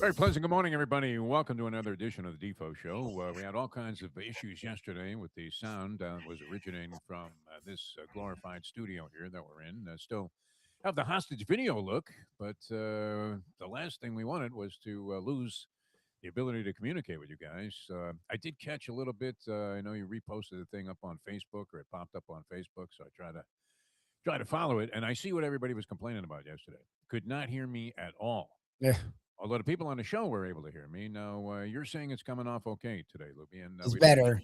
Very pleasant good morning, everybody. Welcome to another edition of the Defo Show. We had all kinds of issues yesterday with the sound that was originating from this glorified studio here that we're in. Still have the hostage video look, but the last thing we wanted was to lose the ability to communicate with you guys. I did catch a little bit. I know you reposted the thing up on Facebook, or it popped up on Facebook, so I try to follow it, and I see what everybody was complaining about yesterday. Could not hear me at all. Yeah, Although the people on the show were able to hear me. Now you're saying it's coming off okay today, Lubie, and it's we better.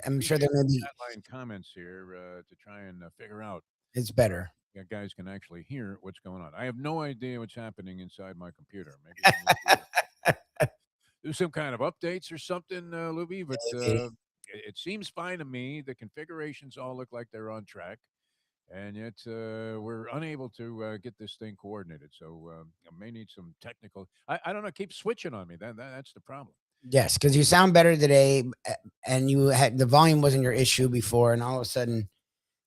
I'm sure appreciate there may the be. chat line comments here to try and figure out It's better. that guys can actually hear what's going on. I have no idea what's happening inside my computer. Maybe I need to do some kind of updates or something, Lubie. But Maybe. it seems fine to me. The configurations all look like they're on track. And yet we're unable to get this thing coordinated. So I may need some technical. I don't know. Keep switching on me. That's the problem. Yes, because you sound better today, and you had the volume wasn't your issue before, and all of a sudden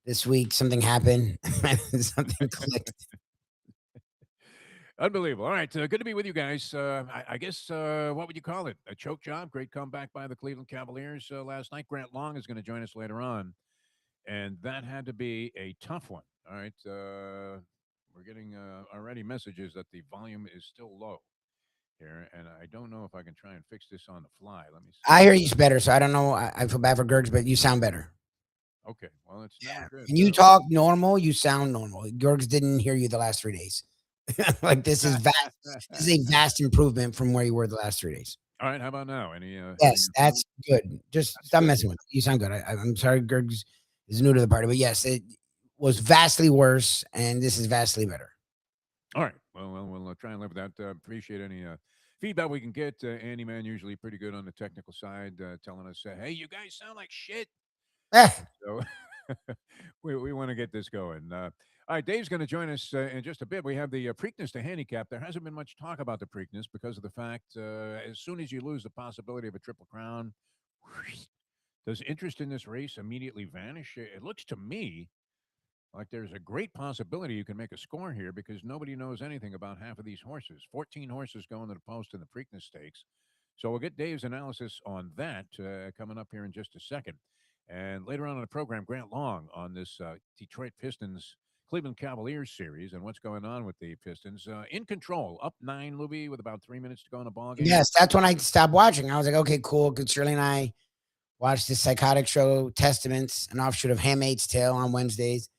this week something happened, something clicked. Unbelievable. All right. Good to be with you guys. I guess, what would you call it? A choke job. Great comeback by the Cleveland Cavaliers last night. Grant Long is going to join us later on. And that had to be a tough one. All right. We're getting already messages that the volume is still low here. And I don't know if I can try and fix this on the fly. Let me see. I hear you better, so I don't know. I feel bad for Gurgs, but you sound better. Okay. Well, it's never good. And you talk normal. You sound normal. Gurgs didn't hear you the last 3 days. Like this is vast. This is a vast improvement from where you were the last 3 days. All right. How about now? Any Yes, that's good. Just That's stop good. messing with it. You sound good. I'm sorry, Gurgs is new to the party, but yes, it was vastly worse, and this is vastly better. All right. Well, we'll try and live with that. Appreciate any feedback we can get. Andy Man usually pretty good on the technical side, telling us, "Hey, you guys sound like shit." Eh, So we want to get this going. All right, Dave's going to join us in just a bit. We have the Preakness to handicap. There hasn't been much talk about the Preakness because of the fact as soon as you lose the possibility of a triple crown, does interest in this race immediately vanish? It looks to me like there's a great possibility you can make a score here because nobody knows anything about half of these horses. 14 horses going to the post in the Preakness Stakes. So we'll get Dave's analysis on that coming up here in just a second. And later on in the program, Grant Long on this Detroit Pistons Cleveland Cavaliers series and what's going on with the Pistons. In control, up 9, Lubie, with about 3 minutes to go in the ball game. yes, that's when I stopped watching. I was like, okay, cool. Because Shirley and I watched this psychotic show, Testaments, an offshoot of Handmaid's Tale on Wednesdays.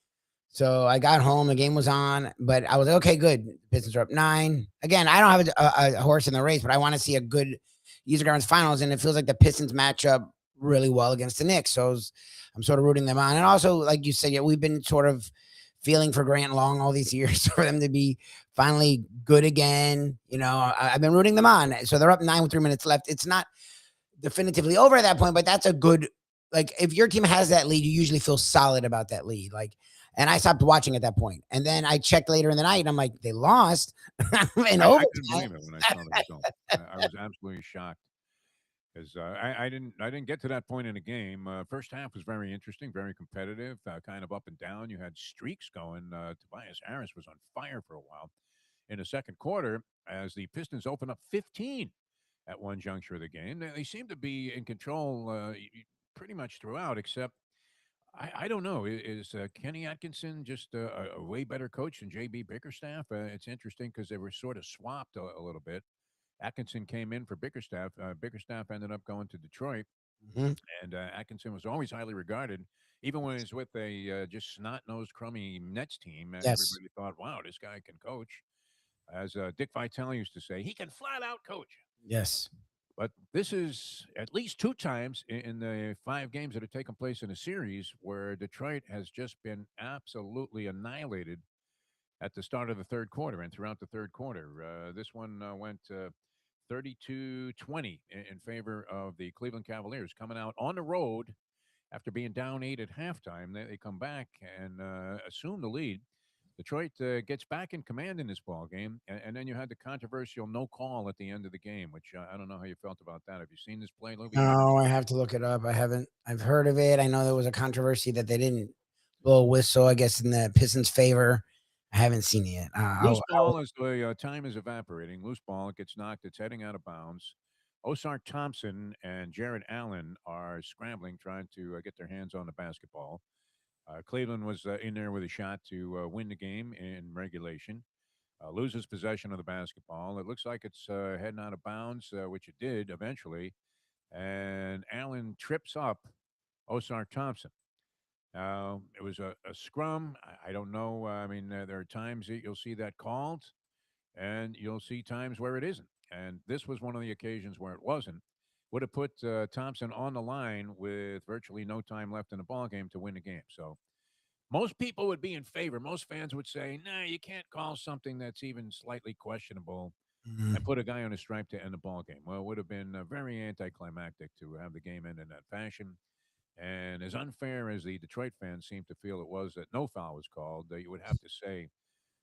So I got home, the game was on, but I was like, okay, good. Pistons are up 9. Again, I don't have a horse in the race, but I want to see a good Eastern Conference Finals, and it feels like the Pistons match up really well against the Knicks. So I'm sort of rooting them on. And also, like you said, yeah, we've been sort of feeling for Grant Long all these years for them to be finally good again. I've been rooting them on. So they're up 9 with 3 minutes left. It's not definitively over at that point, but that's a good, like, if your team has that lead, you usually feel solid about that lead. Like, and I stopped watching at that point. And then I checked later in the night and I'm like, they lost in I couldn't overtime. believe it when I saw the result. I was absolutely shocked because I didn't get to that point in the game. First half was very interesting, very competitive, kind of up and down. You had streaks going. Tobias Harris was on fire for a while. In the second quarter, as the Pistons opened up 15 at one juncture of the game, they seemed to be in control pretty much throughout, except I don't know. Is Kenny Atkinson just a way better coach than JB Bickerstaff? It's interesting because they were sort of swapped a little bit. Atkinson came in for Bickerstaff. Bickerstaff ended up going to Detroit, Mhm. and Atkinson was always highly regarded. Even when he was with a just snot-nosed, crummy Nets team, Yes. everybody thought, "Wow, this guy can coach." As Dick Vitale used to say, he can flat out coach. Yes. But this is at least two times in the 5 games that have taken place in a series where Detroit has just been absolutely annihilated at the start of the third quarter and throughout the third quarter. This one went 32-20 in favor of the Cleveland Cavaliers coming out on the road after being down 8 at halftime. They come back and assume the lead. Detroit gets back in command in this ball game, and then you had the controversial no call at the end of the game, which I don't know how you felt about that. Have you seen this play, Lubie? No, I have to look it up. I haven't. I've heard of it. I know there was a controversy that they didn't blow a whistle, I guess, in the Pistons' favor. I haven't seen it yet. Loose ball as the time is evaporating. Loose ball, it gets knocked. It's heading out of bounds. Osar Thompson and Jared Allen are scrambling, trying to get their hands on the basketball. Cleveland was in there with a shot to win the game in regulation. Loses possession of the basketball. It looks like it's heading out of bounds, which it did eventually. And Allen trips up Osar Thompson. It was a scrum. I don't know. I mean, there are times that you'll see that called, and you'll see times where it isn't. And this was one of the occasions where it wasn't. Would have put Thompson on the line with virtually no time left in the ball game to win the game. So most people would be in favor. Most fans would say, "Nah, you can't call something that's even slightly questionable and Mhm. put a guy on a stripe to end the ball game." Well, it would have been very anticlimactic to have the game end in that fashion. And as unfair as the Detroit fans seem to feel it was that no foul was called, you would have to say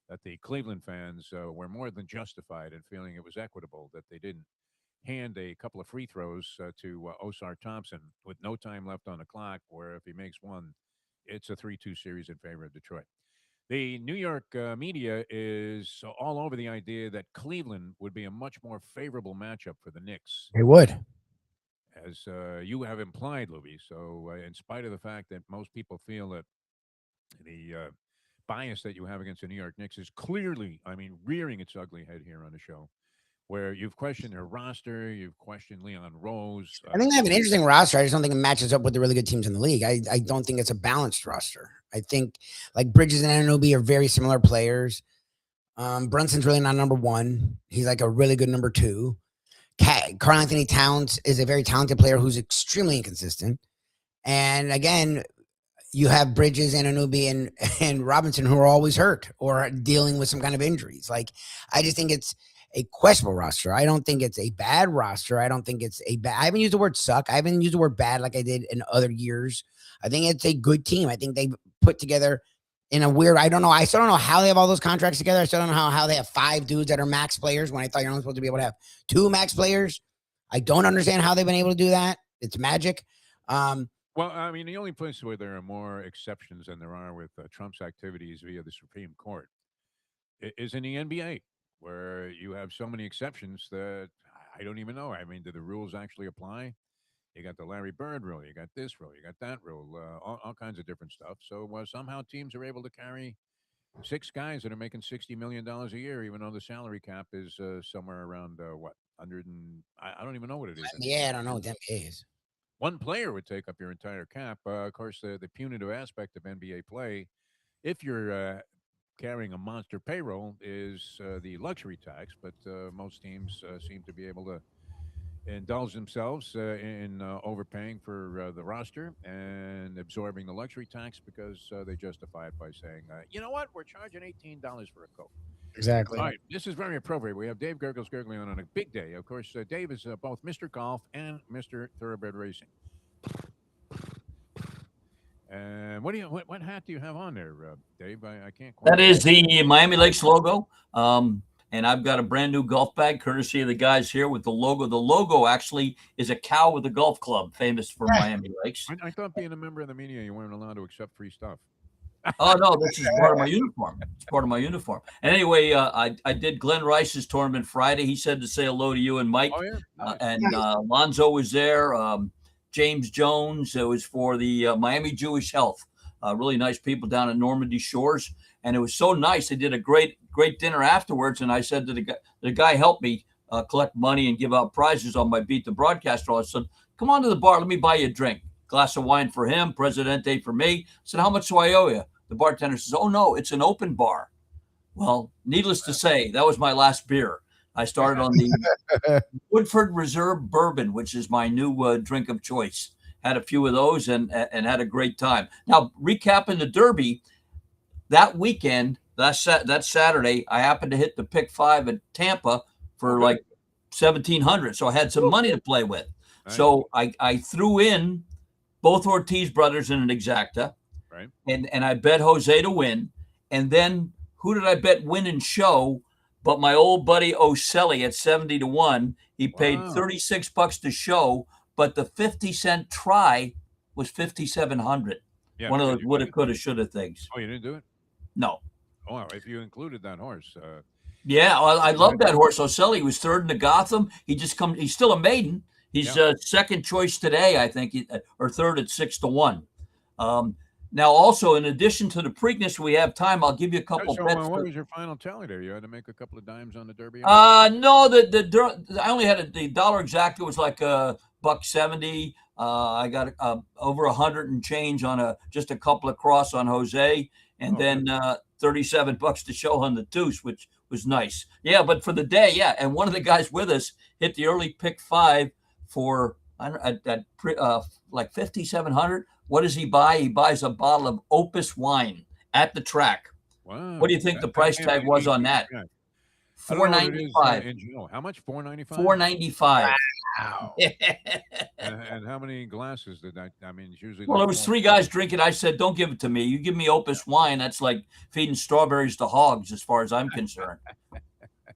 that the Cleveland fans were more than justified in feeling it was equitable that they didn't hand a couple of free throws to Osar Thompson with no time left on the clock, where if he makes one, it's a 3-2 series in favor of Detroit. The New York media is all over the idea that Cleveland would be a much more favorable matchup for the Knicks, It would. as you have implied, Louis. So, in spite of the fact that most people feel that the bias that you have against the New York Knicks is clearly, I mean, rearing its ugly head here on the show, where you've questioned their roster, you've questioned Leon Rose. I think they have an interesting roster. I just don't think it matches up with the really good teams in the league. I don't think it's a balanced roster. I think like Bridges and Anunoby are very similar players. Brunson's really not number one. He's like a really good number two. Karl Anthony Towns is a very talented player who's extremely inconsistent. And again, you have Bridges and Anunoby and Robinson who are always hurt or dealing with some kind of injuries. Like, I just think it's a questionable roster. I don't think it's a bad roster. I don't think it's a bad. I haven't used the word suck. I haven't used the word bad like I did in other years. I think it's a good team. I think they put together in a weird. I don't know. I still don't know how they have all those contracts together. I still don't know how they have 5 dudes that are max players when I thought you're only supposed to be able to have 2 max players. I don't understand how they've been able to do that. It's magic. Well, I mean, the only place where there are more exceptions than there are with Trump's activities via the Supreme Court is in the NBA, where you have so many exceptions that I don't even know. I mean, do the rules actually apply? You got the Larry Bird rule, you got this rule, you got that rule, all kinds of different stuff. So somehow teams are able to carry 6 guys that are making $60 million a year, even though the salary cap is somewhere around what 100 and I don't even know what it is Yeah, anymore. I don't know what the NBA is. One player would take up your entire cap. Of course, the punitive aspect of NBA play, if you're carrying a monster payroll, is the luxury tax. But most teams seem to be able to indulge themselves in overpaying for the roster and absorbing the luxury tax because they justify it by saying, you know what, we're charging $18 for a Coke. Exactly. All right, this is very appropriate. We have Dave Gurggles Gergely on a big day. Of course, Dave is both Mr. Golf and Mr. Thoroughbred Racing. And what hat do you have on there, Dave? I can't quite. That is the Miami Lakes logo. And I've got a brand new golf bag, courtesy of the guys here with the logo. The logo actually is a cow with a golf club, famous for Miami Lakes. I thought being a member of the media, you weren't allowed to accept free stuff. Oh no, this is part of my uniform. It's part of my uniform. And anyway, I did Glenn Rice's tournament Friday. He said to say hello to you and Mike. Oh yeah, nice. And Lonzo was there. James Jones. It was for the Miami Jewish Health. Really nice people down at Normandy Shores, and it was so nice. They did a great dinner afterwards. And I said to the guy helped me collect money and give out prizes on my Beat the Broadcaster. I said, "Come on to the bar. Let me buy you a drink." Glass of wine for him, Presidente for me. I said, "How much do I owe you?" The bartender says, "Oh no, it's an open bar." Well, needless to say, that was my last beer. I started on the Woodford Reserve Bourbon, which is my new drink of choice. Had a few of those and had a great time. Now, recapping the Derby, that weekend, that Saturday, I happened to hit the pick 5 at Tampa for like 1,700. So I had some money to play with. Nice. So I threw in both Ortiz brothers in an exacta. Right. And I bet Jose to win. And then who did I bet win and show? But my old buddy Ocelli at 70-1. He paid $36 to show, but the 50-cent try was 5,700. Yeah, One of those woulda, coulda, shoulda things. Oh, you didn't do it? No. Oh, if you included that horse. Yeah, I Go love ahead. that horse. Ocelli was third in the Gotham. He just come. He's still a maiden. He's Yeah. second choice today, I think, or third at 6-1. Um, Now, also in addition to the Preakness, we have time. I'll give you a couple So, bets. what was your final tally there? You had to make a couple of dimes on the Derby. No, I only had the dollar exact. It was like $1.70. I got over 100 and change on just a couple of cross on Jose, and Oh, good. then $37 to show on the deuce, which was nice. Yeah, but for the day, yeah. And one of the guys with us hit the early pick 5 for like 5,700. What does he buy? He buys a bottle of Opus wine at the track. Wow. What do you think the price can't tag be was an on easy that? track. I don't know what it is 495. how much? 495. 495. Wow. And how many glasses did that? I mean, it's usually Well, like there was 3 guys drinking. I said, "Don't give it to me. You give me Opus wine. That's like feeding strawberries to hogs, as far as I'm concerned."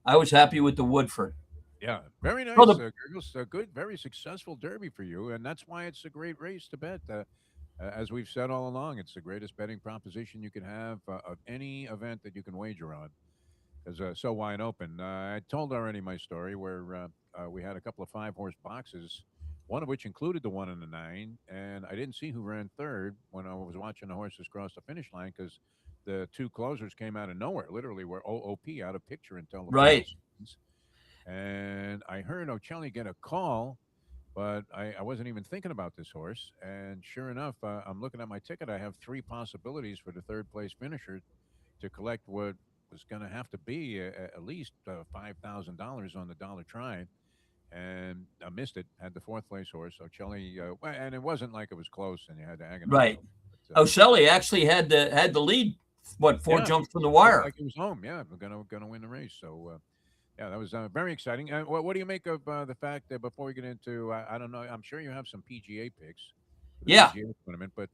I was happy with the Woodford. Yeah, very nice, Well, Gurggles. Good, very successful Derby for you, and that's why it's a great race to bet. As we've said all along, it's the greatest betting proposition you can have of any event that you can wager on. Is so wide open. I told already my story where we had a couple of 5-horse boxes, one of which included the 1 and the 9, and I didn't see who ran third when I was watching the horses cross the finish line because the 2 closers came out of nowhere, literally were OOP out of picture until the final right, seconds. And I heard Ocelli get a call, but I wasn't even thinking about this horse. And sure enough, I'm looking at my ticket. I have 3 possibilities for the third place finisher to collect what was going to have to be at least $5,000 on the dollar try, and I missed it. Had the 4th place horse, Ocelli, and it wasn't like it was close, and you had to agonize right. over it. But, Ocelli actually had the lead. What, 4 yeah, jumps from the looked wire? like he was home. Yeah, we're gonna win the race. So yeah, that was very exciting. What do you make of the fact that before we get into, I don't know, I'm sure you have some PGA picks for the Yeah, PGA tournament, but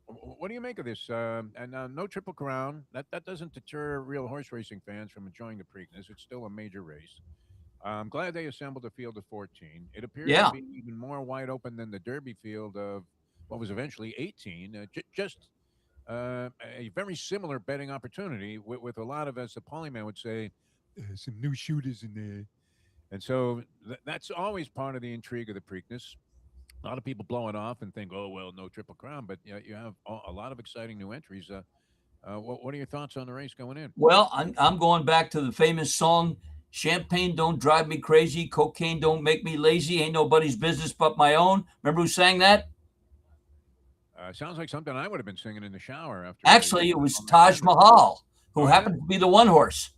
what do you make of this? And no Triple Crown. That doesn't deter real horse racing fans from enjoying the Preakness. It's still a major race. I'm glad they assembled a field of 14. It appears to yeah, be even more wide open than the Derby field of what was eventually 18. Just a very similar betting opportunity with a lot of, as the Polyman would say, some new shooters in there. And so that's always part of the intrigue of the Preakness. A lot of people blow it off and think, "Oh well, no Triple Crown," but you have a lot of exciting new entries. What are your thoughts on the race going in? Well, I'm going back to the famous song, "Champagne don't drive me crazy, cocaine don't make me lazy, ain't nobody's business but my own." Remember who sang that? Sounds like something I would have been singing in the shower after Actually, it was all my Taj beverages. Mahal, who Oh yeah. happened to be the 1 horse.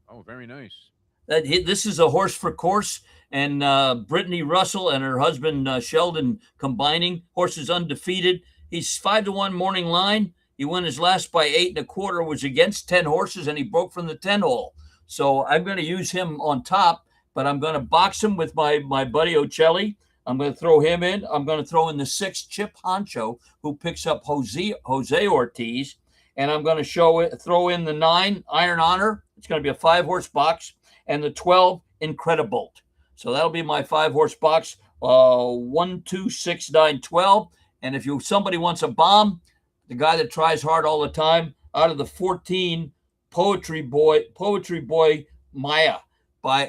Oh, very nice. This is a horse for course, and Brittany Russell and her husband Sheldon combining. Horse is undefeated. He's 5-1 morning line. He won his last by 8 1/4. Was against 10 horses, and he broke from the 10 hole. So I'm going to use him on top, but I'm going to box him with my buddy Ocelli. I'm going to throw him in. I'm going to throw in the 6 Chip Honcho, who picks up Jose Ortiz, and I'm going to throw in the 9 Iron Honor. It's going to be a 5-horse box, and the 12 Incredibolt. So that'll be my 5-horse box. 1, 2, 6, 9, 12. And if somebody wants a bomb, the guy that tries hard all the time, out of the 14, Poetry Boy Maya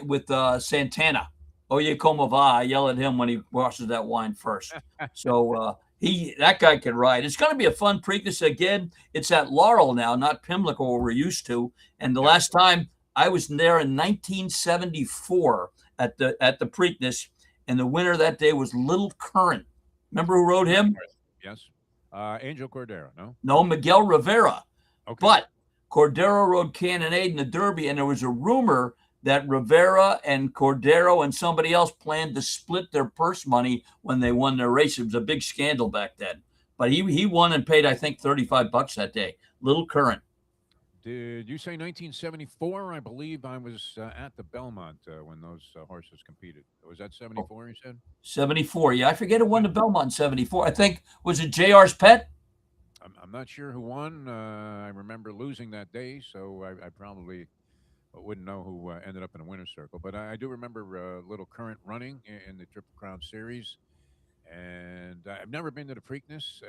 with Santana. Oye como va? I yell at him when he washes that wine first. So that guy can ride. It's going to be a fun Preakness again. It's at Laurel now, not Pimlico, where we're used to. And the last time I was there in 1974 at the Preakness, and the winner that day was Little Current. Remember who rode him? Yes. Angel Cordero, no? No, Miguel Rivera. Okay. But Cordero rode Cannonade in the Derby, and there was a rumor that Rivera and Cordero and somebody else planned to split their purse money when they won their race. It was a big scandal back then. But he won and paid, I think, $35 that day. Little Current. Did you say 1974? I believe I was at the Belmont when those horses competed. Was that 74, you said? 74. Yeah, I forget who won the Belmont in 74. I think, was it JR's Pet? I'm not sure who won. I remember losing that day, so I probably wouldn't know who ended up in the winner's circle. But I do remember Little Current running in the Triple Crown Series. And I've never been to the Preakness,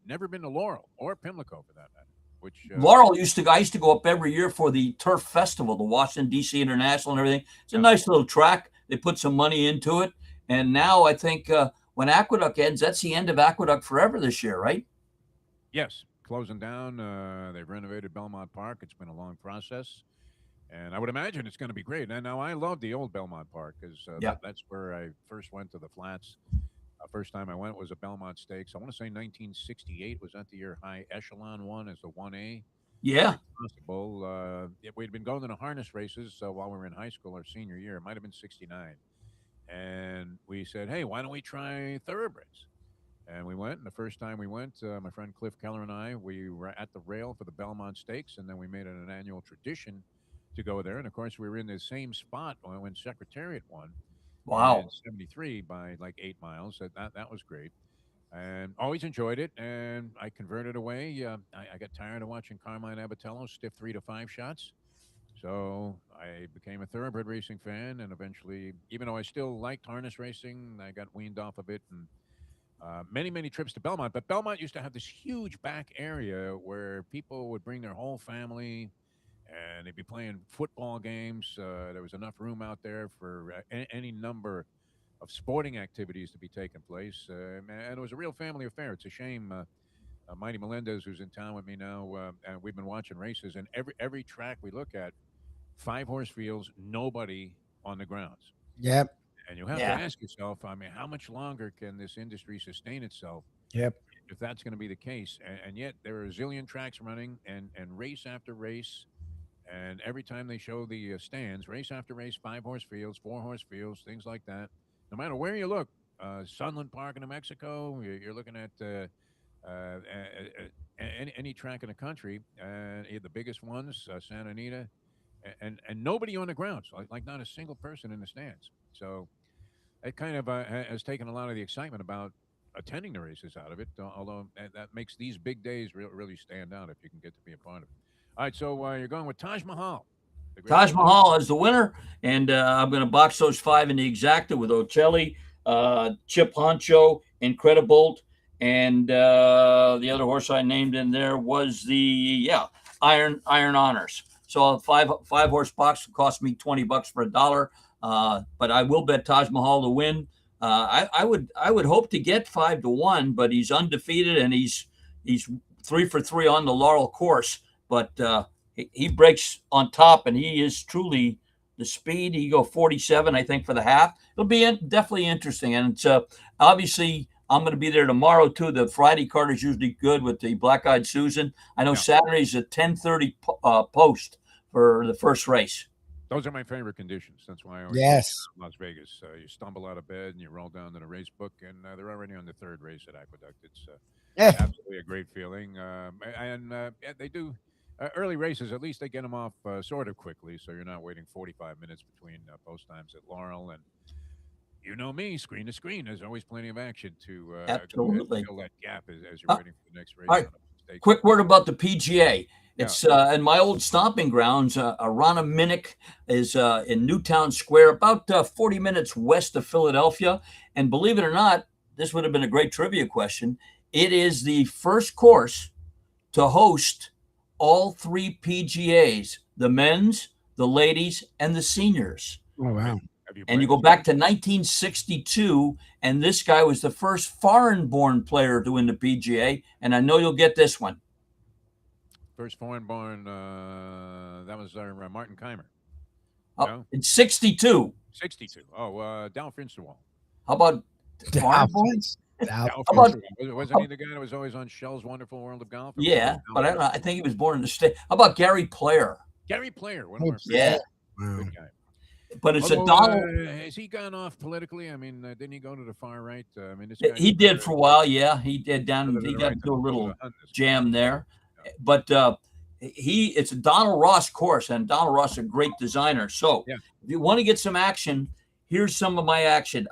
never been to Laurel or Pimlico for that matter. which Laurel I used to go up every year for the Turf Festival, the Washington, D.C. International and everything. It's a nice little track. They put some money into it. And now I think when Aqueduct ends, that's the end of Aqueduct forever this year, right? yes, closing down. They've renovated Belmont Park. It's been a long process. And I would imagine it's going to be great. And now I love the old Belmont Park because that's where I first went to the flats. First time I went was a Belmont Stakes. I want to say 1968 was that the year High Echelon won as the 1A. Yeah. Possible. We'd been going to the harness races while we were in high school, our senior year. It might have been 69. And we said, hey, why don't we try thoroughbreds? And we went. And the first time we went, my friend Cliff Keller and I, we were at the rail for the Belmont Stakes. And then we made it an annual tradition to go there. And of course, we were in the same spot when Secretariat won. Wow. In 73 by like 8 miles. That was great. And always enjoyed it. And I converted away. I got tired of watching Carmine Abatello stiff 3 to 5 shots. So I became a thoroughbred racing fan. And eventually, even though I still liked harness racing, I got weaned off of it. And many trips to Belmont. But Belmont used to have this huge back area where people would bring their whole family and they'd be playing football games. There was enough room out there for any number of sporting activities to be taking place. And it was a real family affair. It's a shame. Mighty Melendez, who's in town with me now, and we've been watching races. And every track we look at, 5-horse fields, nobody on the grounds. Yep. And you have to ask yourself, I mean, how much longer can this industry sustain itself? Yep. If that's going to be the case. And yet there are a zillion tracks running and race after race. And every time they show the stands, race after race, 5-horse fields, 4-horse fields, things like that. No matter where you look, Sunland Park in New Mexico, you're looking at any track in the country, the biggest ones, Santa Anita, and nobody on the grounds, like not a single person in the stands. So it kind of has taken a lot of the excitement about attending the races out of it, although that makes these big days really stand out if you can get to be a part of it. All right, so you're going with Taj Mahal. Taj Mahal is the winner, and I'm going to box those 5 in the exacta with Ocelli, Chip Honcho, Incredibolt, and the other horse I named in there was the Iron Honors. So a 5-horse box cost me $20 for $1, but I will bet Taj Mahal to win. I would hope to get 5 to 1, but he's undefeated and he's 3 for 3 on the Laurel course. But he breaks on top, and he is truly the speed. He go 47, I think, for the half. It'll be definitely interesting, and it's obviously I'm going to be there tomorrow too. The Friday card is usually good with the Black Eyed Susan. I know Saturday's at 10:30 post for the first race. Those are my favorite conditions. That's why I always go to Las Vegas. You stumble out of bed and you roll down to the race book, and they're already on the 3rd race at Aqueduct. It's absolutely a great feeling, and they do. Early races, at least they get them off sort of quickly, so you're not waiting 45 minutes between post times at Laurel. And you know me, screen to screen, there's always plenty of action to absolutely fill that gap as you're waiting for the next race. All right. Quick word about the PGA. It's in my old stomping grounds. Arana Minnick is in Newtown Square, about 40 minutes west of Philadelphia. And believe it or not, this would have been a great trivia question. It is the first course to host all 3 PGAs, the men's, the ladies, and the seniors. Oh, wow. And you go back to 1962, and this guy was the first foreign-born player to win the PGA, and I know you'll get this one. First foreign-born, that was our Martin Keimer. No? It's 62. 62. Oh, Dow Finsterwald. How about foreign-born? Wasn't he the guy that was always on Shell's Wonderful World of Golf? Yeah, but I think he was born in the state. How about Gary Player? Gary Player, one of our yeah, good guy. But it's a Donald. Has he gone off politically? I mean, didn't he go to the far right? I mean, this guy he did for a while. Yeah, he did down. He got into a little jam there, but it's a Donald Ross course, and Donald Ross is a great designer. So if you want to get some action, here's some of my action.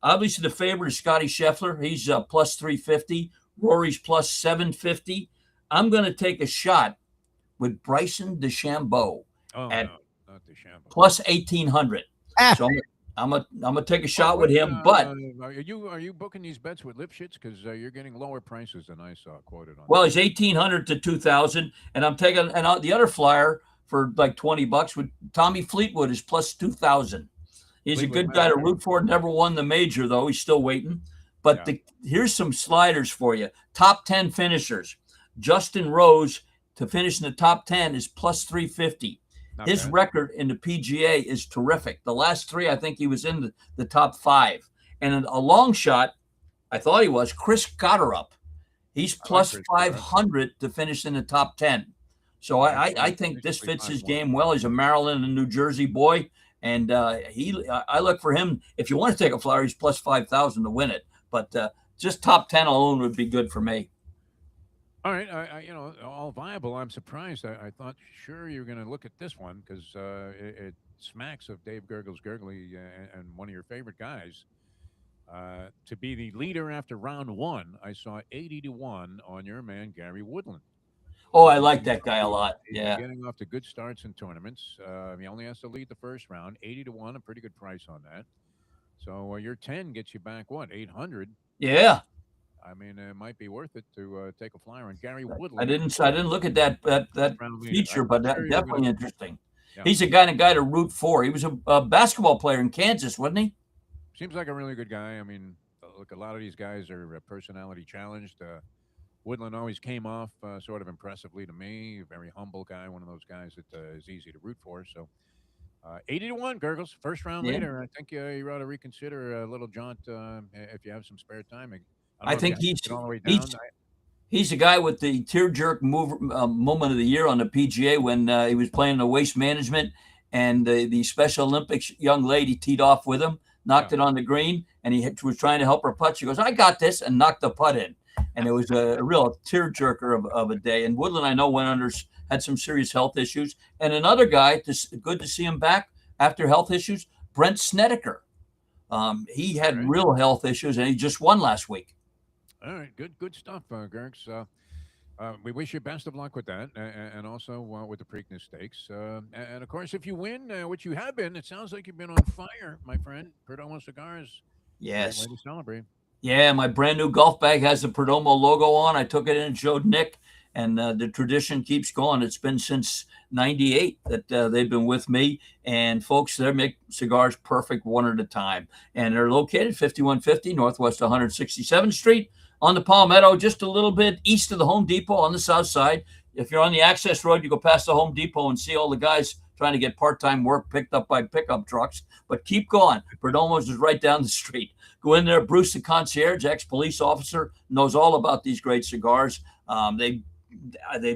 Obviously, the favorite is Scotty Scheffler. He's plus 350. Rory's plus 750. I'm going to take a shot with Bryson DeChambeau at plus 1,800. So I'm gonna take a shot with him, but are you booking these bets with Lipschitz? Because you're getting lower prices than I saw quoted on. well, he's 1,800 to 2,000, and I'm taking the other flyer for like $20 with Tommy Fleetwood is plus 2,000. He's a good guy to root for. Never won the major though. He's still waiting. But here's some sliders for you. Top 10 finishers. Justin Rose to finish in the top 10 is plus 350. His record in the PGA is terrific. The last 3, I think he was in the top 5. And a long shot, I thought he was, Chris Gotterup. He's plus 500 to finish in the top 10. So I think this fits his game well. He's a Maryland and New Jersey boy. And I look for him. If you want to take a flyer, he's plus 5,000 to win it. But just top 10 alone would be good for me. All right, all viable. I'm surprised. I thought sure you're going to look at this one because it smacks of Dave Gurggles Gergely and one of your favorite guys to be the leader after round 1. I saw 80-1 on your man Gary Woodland. Oh, I like that guy a lot. Yeah, getting off to good starts in tournaments. He only has to lead the first round. 80-1, a pretty good price on that. So your 10 gets you back what 800. Yeah. I mean, it might be worth it to take a flyer on Gary Woodland. I didn't look at that feature, but that's definitely interesting. Yeah. He's a guy to root for. He was a basketball player in Kansas, wasn't he? Seems like a really good guy. I mean, look, a lot of these guys are personality challenged. Woodland always came off sort of impressively to me. A very humble guy, one of those guys that is easy to root for. So 80-1, Gurggles, first round leader. I think you ought to reconsider a little jaunt if you have some spare time. I think he's a guy with the tear-jerk moment of the year on the PGA when he was playing the Waste Management and the Special Olympics young lady teed off with him, knocked it on the green, and he was trying to help her putt. She goes, "I got this," and knocked the putt in. And it was a real tear-jerker of a day. And Woodland, I know, had some serious health issues. And another guy, good to see him back after health issues, Brent Snedeker. He had real health issues, and he just won last week. All right, good stuff, Gurgs. We wish you best of luck with that, and also with the Preakness Stakes. And of course, if you win, which you have been, it sounds like you've been on fire, my friend. Perdomo Cigars. Yes. Way to celebrate. Yeah, my brand new golf bag has the Perdomo logo on. I took it in and showed Nick, and the tradition keeps going. It's been since '98 that they've been with me. And folks, they make cigars perfect one at a time. And they're located 5150 Northwest 167th Street on the Palmetto, just a little bit east of the Home Depot on the south side. If you're on the access road, you go past the Home Depot and see all the guys trying to get part-time work picked up by pickup trucks. But keep going. Perdomo's is right down the street. Go in there. Bruce, the concierge, ex-police officer, knows all about these great cigars. They've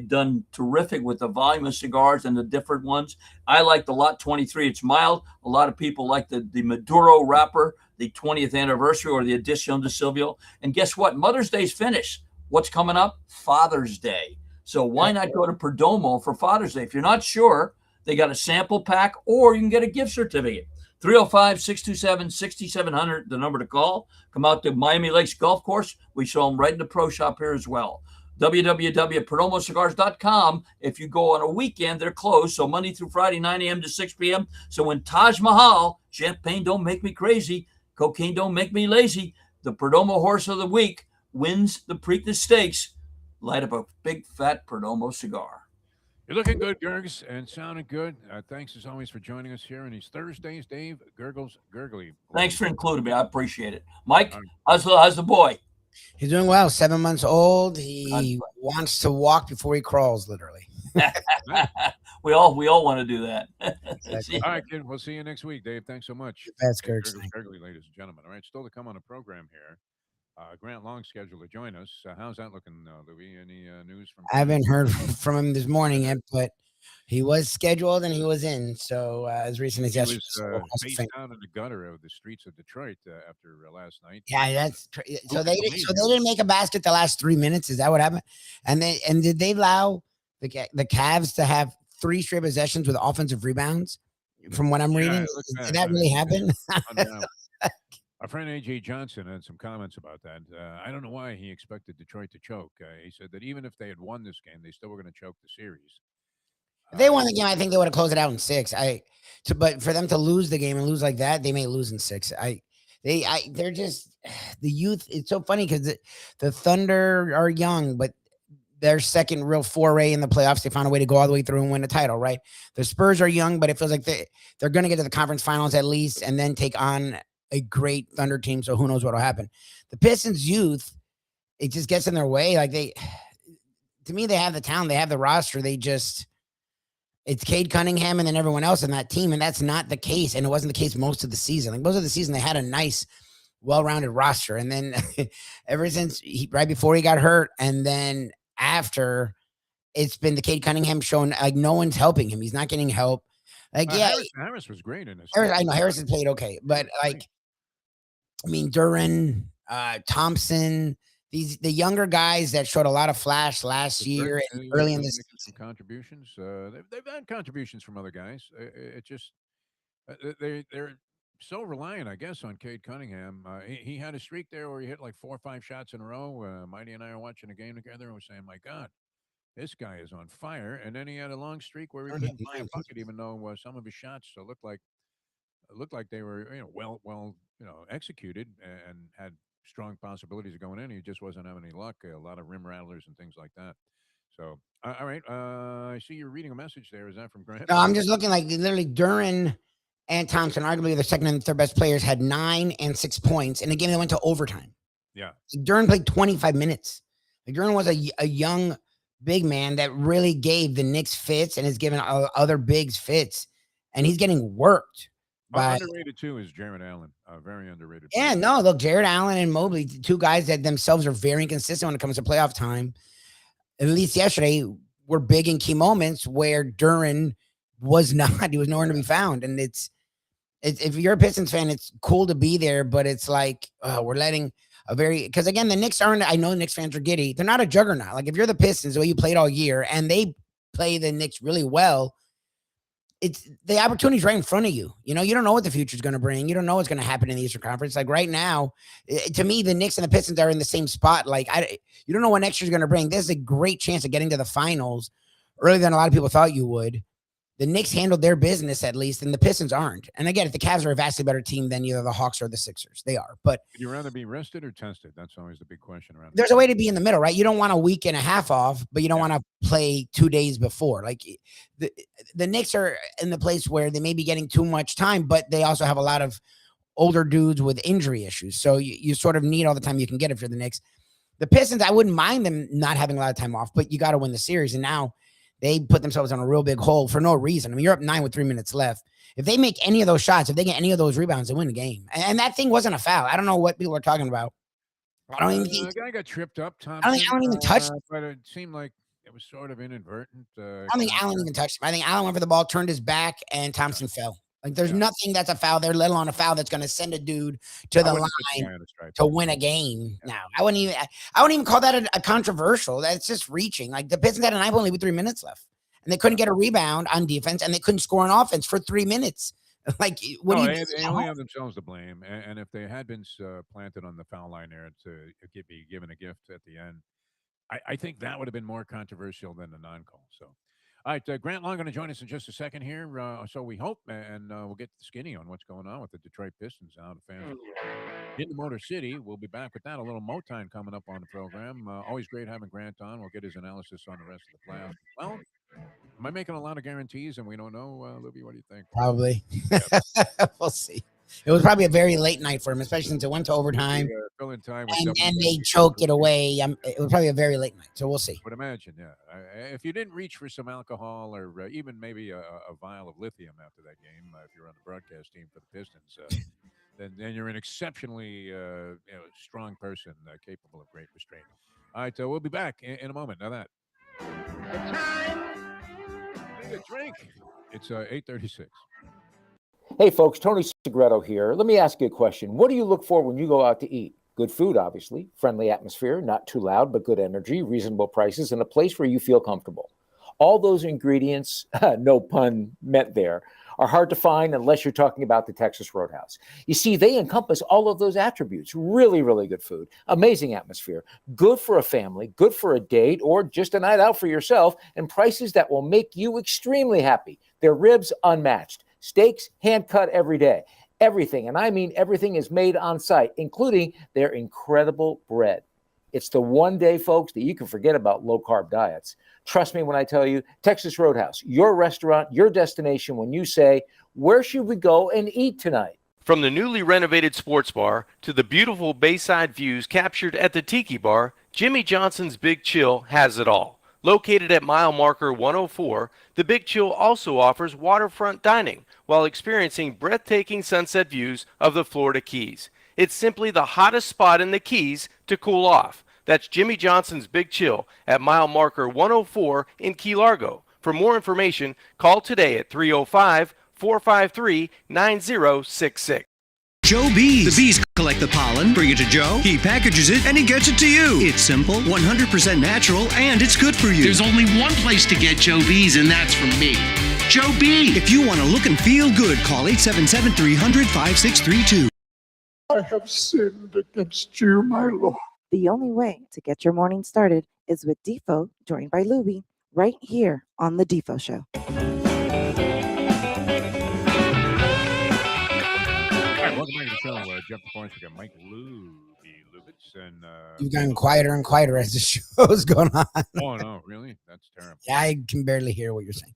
done terrific with the volume of cigars and the different ones. I like the Lot 23. It's mild. A lot of people like the Maduro wrapper, the 20th anniversary, or the Edition de Silvio. And guess what? Mother's Day's finished. What's coming up? Father's Day. So why not go to Perdomo for Father's Day? If you're not sure, they got a sample pack, or you can get a gift certificate. 305-627-6700, the number to call. Come out to Miami Lakes Golf Course. We show them right in the pro shop here as well. www.perdomocigars.com. If you go on a weekend, they're closed. So Monday through Friday, 9 a.m. to 6 p.m. So when Taj Mahal, champagne don't make me crazy, cocaine don't make me lazy, the Perdomo Horse of the Week wins the Preakness Stakes, light up a big, fat Perdomo cigar. You're looking good, Gurgs, and sounding good. Thanks, as always, for joining us here on these Thursdays. Dave, Gurggles, Gergely. Thanks for including me. I appreciate it. Mike, how's the boy? He's doing well. 7 months old. He wants to walk before he crawls, literally. we all want to do that. Exactly. All right, kid. We'll see you next week, Dave. Thanks so much. That's Gurgs. Gergely, ladies and gentlemen. All right, still to come on the program here. Grant Long scheduled to join us. How's that looking, Louie? Any news from? I haven't heard from him this morning yet, but he was scheduled and he was in. So as recent as yesterday, he was face down in the gutter of the streets of Detroit after last night. Yeah, that's so they didn't make a basket the last 3 minutes. Is that what happened? And did they allow the Cavs to have 3 straight possessions with offensive rebounds? From what I'm reading, did that really happen? Our friend A.J. Johnson had some comments about that. I don't know why he expected Detroit to choke. He said that even if they had won this game, they still were going to choke the series. If they won the game, I think they would have closed it out in 6. But for them to lose the game and lose like that, they may lose in 6. They're just the youth. It's so funny because the Thunder are young, but their second real foray in the playoffs, they found a way to go all the way through and win the title, right? The Spurs are young, but it feels like they're going to get to the conference finals at least and then take on a great Thunder team. So who knows what will happen. The Pistons youth, it just gets in their way. Like to me, they have the talent, they have the roster. It's Cade Cunningham and then everyone else in that team. And that's not the case. And it wasn't the case most of the season. Like most of the season, they had a nice, well-rounded roster. And then ever since right before he got hurt, and then after, it's been the Cade Cunningham showing like no one's helping him. He's not getting help. Like, Harris was great in this. I know Harrison played okay, but like, I mean, Duran, Thompson, the younger guys that showed a lot of flash last year and early in this season. Contributions. They've had contributions from other guys. It just they're so reliant, I guess, on Cade Cunningham. He had a streak there where he hit like 4 or 5 shots in a row. Mighty and I are watching a game together and we're saying, "My God, this guy is on fire." And then he had a long streak where he couldn't buy a bucket, even though some of his shots looked like they were well executed and had strong possibilities of going in. He just wasn't having any luck. A lot of rim rattlers and things like that. So, all right. I see you're reading a message there. Is that from Grant? No, I'm just looking like literally Duran and Thompson, arguably the second and third best players, had 9 and 6 points in a game that went to overtime. Yeah. Duran played 25 minutes. Like Duran was a young big man that really gave the Knicks fits and has given other bigs fits. And he's getting worked. Underrated too is Jared Allen. Very underrated. Yeah, no, look, Jared Allen and Mobley, 2 guys that themselves are very inconsistent when it comes to playoff time. At least yesterday, were big in key moments where Duran was not. He was nowhere to be found. And it's if you're a Pistons fan, it's cool to be there, but it's like we're letting because again, the Knicks aren't. I know the Knicks fans are giddy. They're not a juggernaut. Like if you're the Pistons, the way you played all year, and they play the Knicks really well. It's the opportunity's right in front of you. You don't know what the future is going to bring. You don't know what's going to happen in the Eastern Conference. Like right now, to me, the Knicks and the Pistons are in the same spot. Like you don't know what next year's going to bring. This is a great chance of getting to the finals earlier than a lot of people thought you would. The Knicks handled their business at least, and the Pistons aren't. And again, if the Cavs are a vastly better team than either the Hawks or the Sixers, they are. But would you rather be rested or tested? That's always the big question around. There's a way to be in the middle, right? You don't want a week and a half off, but you don't want to play 2 days before. Like the Knicks are in the place where they may be getting too much time, but they also have a lot of older dudes with injury issues. So you sort of need all the time you can get if you're the Knicks. The Pistons, I wouldn't mind them not having a lot of time off, but you got to win the series. And now they put themselves on a real big hole for no reason. I mean, you're up 9 with 3 minutes left. If they make any of those shots, if they get any of those rebounds, they win the game. And that thing wasn't a foul. I don't know what people are talking about. I don't even think the guy got tripped up. Thompson, I don't even touch him. But it seemed like it was sort of inadvertent. I don't think Allen even touched him. I think Allen went for the ball, turned his back, and Thompson fell. Like there's nothing that's a foul there, let alone a foul that's going to send a dude to the line to win a game. Now, I wouldn't even call that a controversial. That's just reaching. Like the Pistons had a 9 point lead with 3 minutes left, and they couldn't get a rebound on defense, and they couldn't score on offense for 3 minutes. Like what do you? They only have themselves to blame. And if they had been planted on the foul line there to be given a gift at the end, I think that would have been more controversial than the non-call. So. All right, Grant Long going to join us in just a second here. So we hope, and we'll get skinny on what's going on with the Detroit Pistons now. The fans in the Motor City. We'll be back with that. A little Motown coming up on the program. Always great having Grant on. We'll get his analysis on the rest of the playoffs. Well, am I making a lot of guarantees and we don't know, Lubie? What do you think? Probably. We'll see. It was probably a very late night for him, especially since it went to overtime. And they choked it away. It was probably a very late night, so we'll see. I would imagine, yeah. If you didn't reach for some alcohol or even maybe a vial of lithium after that game, if you're on the broadcast team for the Pistons, then you're an exceptionally strong person capable of great restraint. All right, we'll be back in a moment. Now that. The time. Need a drink. It's 8:36. Hey, folks, Tony Segreto here. Let me ask you a question. What do you look for when you go out to eat? Good food, obviously, friendly atmosphere, not too loud, but good energy, reasonable prices, and a place where you feel comfortable. All those ingredients, no pun meant there, are hard to find unless you're talking about the Texas Roadhouse. You see, they encompass all of those attributes. Really, really good food, amazing atmosphere, good for a family, good for a date, or just a night out for yourself, and prices that will make you extremely happy. Their ribs unmatched, steaks hand-cut every day. Everything, and I mean everything, is made on site, including their incredible bread. It's the one day, folks, that you can forget about low-carb diets. Trust me when I tell you, Texas Roadhouse, your restaurant, your destination when you say, where should we go and eat tonight? From the newly renovated sports bar to the beautiful bayside views captured at the Tiki Bar, Jimmy Johnson's Big Chill has it all. Located at mile marker 104, the Big Chill also offers waterfront dining while experiencing breathtaking sunset views of the Florida Keys. It's simply the hottest spot in the Keys to cool off. That's Jimmy Johnson's Big Chill at mile marker 104 in Key Largo. For more information, call today at 305-453-9066. Joe Bees. The bees collect the pollen, bring it to Joe, he packages it, and he gets it to you. It's simple, 100% natural, and it's good for you. There's only one place to get Joe Bees, and that's from me. Joe Bee. If you want to look and feel good, call 877-300-5632. I have sinned against you, my Lord. The only way to get your morning started is with Defo, joined by Lubie, right here on The Defo Show. All right, welcome back to the show. Jeff, of course, we got Mike Lubitz, and You've gotten quieter and quieter as the show's going on. oh no, really? That's terrible. Yeah, I can barely hear what you're saying.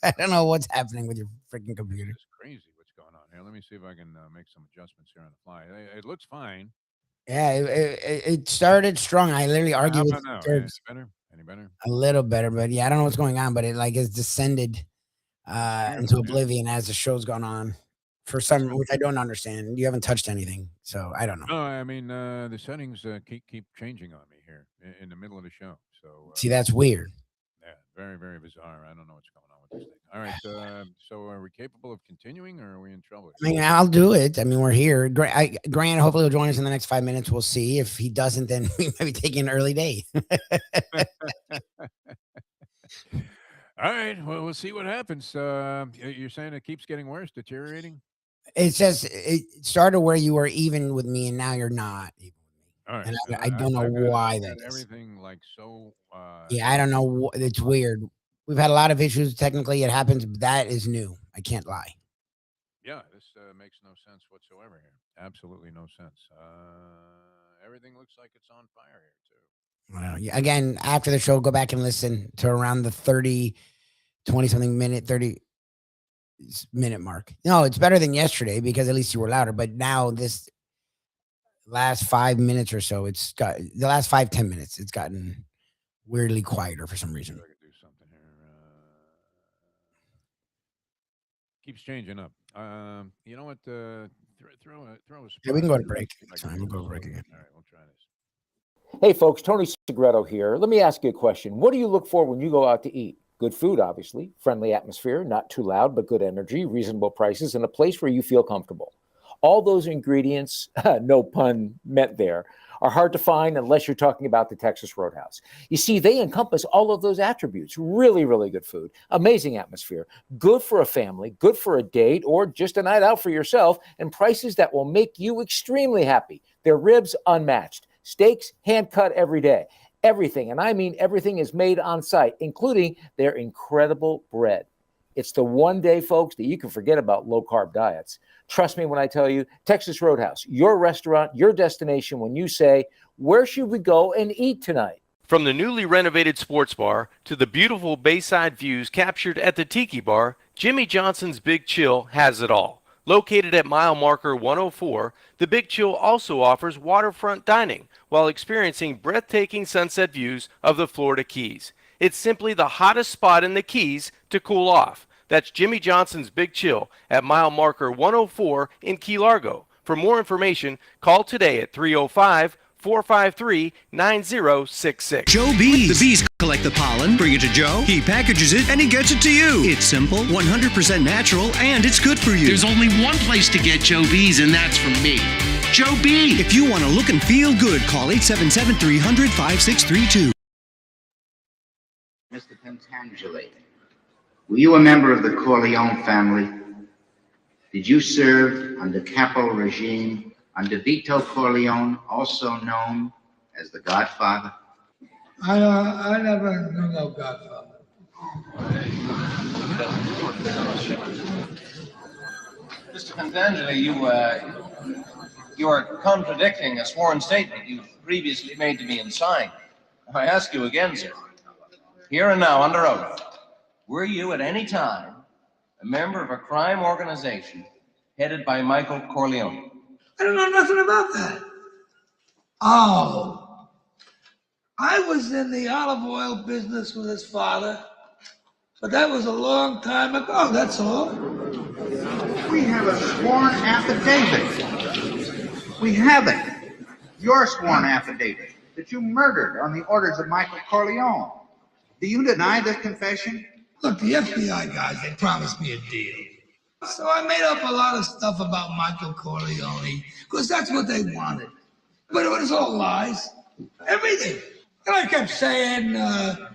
I don't know what's happening with your freaking computer. It's crazy what's going on here. Let me see if I can make some adjustments here on the fly. It looks fine. Yeah, it started strong. I literally argued with now? Gergely. Any better? A little better, but yeah, I don't know what's going on, but it like has descended into oblivion as the show's gone on for some, which I don't understand. You haven't touched anything, so I don't know. No, I mean the settings keep changing on me here in the middle of the show. So See, that's weird. yeah, very, very bizarre. I don't know what's going on with this thing. All right, so are we capable of continuing, or are we in trouble? I mean, I'll do it. I mean, we're here. Grant hopefully will join us in the next 5 minutes. We'll see. If he doesn't, then we might be taking an early day. All right, well, we'll see what happens. You're saying it keeps getting worse, deteriorating? It's just it started where you were even with me, and now you're not even with me. All right, And so I don't know why that is. everything like so. Yeah, I don't know. It's weird. We've had a lot of issues. Technically, it happens. But that is new. I can't lie. Yeah, this makes no sense whatsoever here. Absolutely no sense. Everything looks like it's on fire here too. Well, yeah, again, after the show, go back and listen to around the 20-something minute, 30-minute mark. No, it's better than yesterday because at least you were louder. But now this last 5 minutes or so, it's got the last 5-10 minutes, it's gotten weirdly quieter for some reason. I could do something here. Keeps changing up. You know what? Throw a. Yeah, we can go to break. It's fine. We'll go to break again. All right, we'll try this. Hey, folks, Tony Segreto here. Let me ask you a question. What do you look for when you go out to eat? Good food, obviously, friendly atmosphere, not too loud, but good energy, reasonable prices, and a place where you feel comfortable. All those ingredients, no pun meant there, are hard to find unless you're talking about the Texas Roadhouse. You see, they encompass all of those attributes. Really, really good food, amazing atmosphere, good for a family, good for a date, or just a night out for yourself, and prices that will make you extremely happy. Their ribs unmatched, steaks hand-cut every day. Everything, and I mean everything, is made on site, including their incredible bread. It's the one day, folks, that you can forget about low-carb diets. Trust me when I tell you, Texas Roadhouse, your restaurant, your destination when you say, where should we go and eat tonight? From the newly renovated sports bar to the beautiful bayside views captured at the Tiki Bar, Jimmy Johnson's Big Chill has it all. Located at mile marker 104, the Big Chill also offers waterfront dining while experiencing breathtaking sunset views of the Florida Keys. It's simply the hottest spot in the Keys to cool off. That's Jimmy Johnson's Big Chill at mile marker 104 in Key Largo. For more information, call today at 305-453-9066. Joe Bees. The bees collect the pollen, bring it to Joe, he packages it, and he gets it to you. It's simple, 100% natural, and it's good for you. There's only one place to get Joe Bees, and that's from me. Joe Bee. If you want to look and feel good, call 877-300-5632. Mr. Pentangeli. Were you a member of the Corleone family? Did you serve under capo regime under Vito Corleone, also known as the Godfather? I never knew no Godfather. Mr. Pentangeli, you are contradicting a sworn statement you previously made to me and signed. I ask you again, sir, here and now under oath, were you at any time a member of a crime organization headed by Michael Corleone? I don't know nothing about that. Oh, I was in the olive oil business with his father, but that was a long time ago, that's all. We have a sworn affidavit. We have it. Your sworn affidavit that you murdered on the orders of Michael Corleone. Do you deny this confession? Look, the FBI guys, they promised me a deal. So I made up a lot of stuff about Michael Corleone, because that's what they wanted. But it was all lies. Everything. And I kept saying,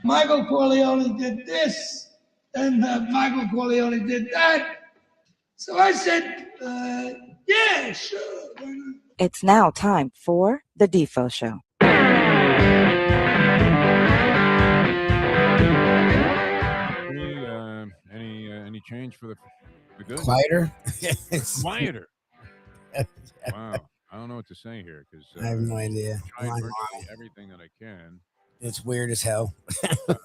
Michael Corleone did this, and Michael Corleone did that. So I said, yeah, sure. It's now time for the Defo Show. Any change for the good? Quieter. Quieter. Wow. I don't know what to say here because I have no idea. I tried virtually everything that I can. It's weird as hell.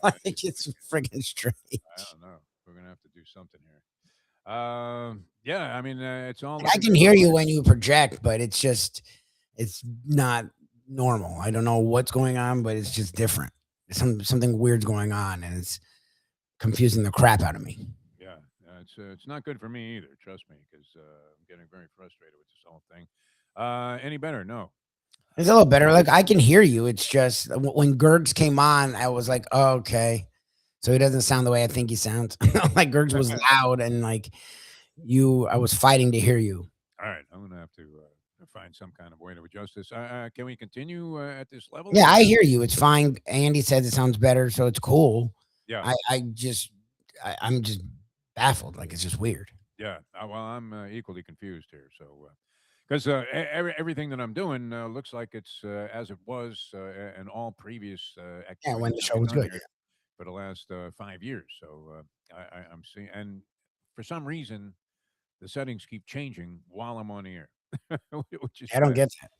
Like it's freaking strange. I don't know. We're gonna have to do something here. Yeah, I mean, it's all. I can hear you when you project, but it's not normal. I don't know what's going on, but it's just different. Something weird's going on, and it's confusing the crap out of me. Yeah, it's not good for me either. Trust me, because I'm getting very frustrated with this whole thing. Any better? No. It's a little better. Like I can hear you. It's just when Gurgs came on, I was like, oh, okay. So he doesn't sound the way I think he sounds. Like Gurgs was loud and like I was fighting to hear you. All right, I'm gonna have to find some kind of way to adjust this. Can we continue at this level? Yeah, I hear you. It's fine. Andy says it sounds better, so it's cool. Yeah. I'm just baffled. Like it's just weird. Yeah. Well, I'm equally confused here. So, because everything that I'm doing looks like it's as it was in all previous activities. Yeah, when the show was good. For the last 5 years. So I'm seeing, and for some reason, the settings keep changing while I'm on the air. Which is I don't get that.